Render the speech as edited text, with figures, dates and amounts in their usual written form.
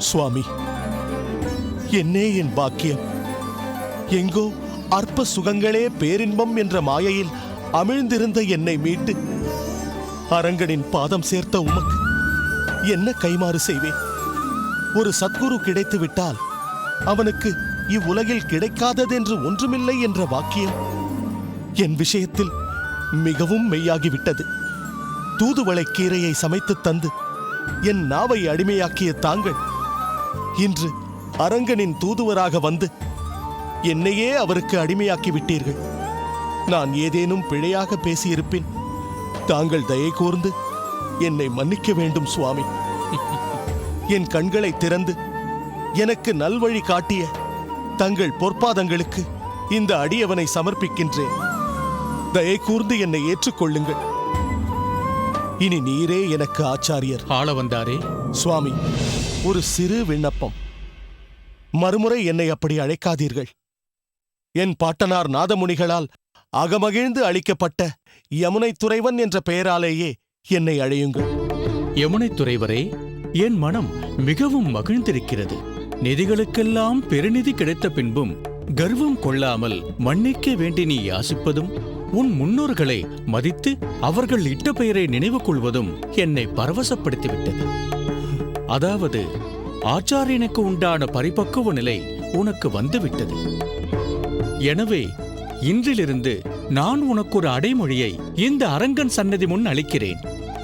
சுவாமி, என்னே என் பாக்கியம்! எங்கோ அற்ப சுகங்களே பேரின்பம் என்ற மாயையில் அமிழ்ந்திருந்த என்னை மீட்டு அரங்கனின் பாதம் சேர்த்த உமக்கு என்ன கைமாறு செய்வேன்? ஒரு சத்குரு கிடைத்து விட்டால் அவனுக்கு இவ்வுலகில் கிடைக்காததென்று ஒன்றுமில்லை என்ற வாக்கியம் என் விஷயத்தில் மிகவும் மெய்யாகிவிட்டது. தூதுவளை கீரையை சமைத்து தந்து என் நாவை அடிமையாக்கிய தாங்கள் இன்று அரங்கனின் தூதுவராக வந்து என்னையே அவருக்கு அடிமையாக்கி விட்டீர்கள். நான் ஏதேனும் பிழையாக பேசியிருப்பின் தாங்கள் தயை கூர்ந்து என்னை மன்னிக்க வேண்டும் சுவாமி. என் கண்களை திறந்து எனக்கு நல்வழி காட்டிய தங்கள் பொற்பாதங்களுக்கு இந்த அடியவனை சமர்ப்பிக்கின்றேன். தயை கூர்ந்து என்னை ஏற்றுக்கொள்ளுங்கள். இனி நீரே எனக்கு ஆச்சாரியர். ஆள வந்தாரே சுவாமி, ஒரு சிறு விண்ணப்பம். மறுமுறை என்னை அப்படி அழைக்காதீர்கள். என் பாட்டனார் நாதமுனிகளால் அகமகிழ்ந்து அளிக்கப்பட்ட யமுனை துறைவன் என்ற பெயராலேயே என்னை அழையுங்கள். யமுனை துறைவரே, என் மனம் மிகவும் மகிழ்ந்திருக்கிறது. நிதிகளுக்கெல்லாம் பெருநிதி கிடைத்த பின்பும் கர்வம் கொள்ளாமல் மன்னிக்க வேண்டி நீ யாசிப்பதும், உன் முன்னோர்களை மதித்து அவர்கள் இட்ட பெயரை நினைவு கொள்வதும் என்னை பரவசப்படுத்திவிட்டது. அதாவது ஆச்சாரியனுக்கு உண்டான பரிபக்குவ நிலை உனக்கு வந்துவிட்டது. எனவே இன்றிலிருந்து நான் உனக்கு ஒரு அடைமொழியை இந்த அரங்கன் சன்னதி முன் அளிக்கிறேன்.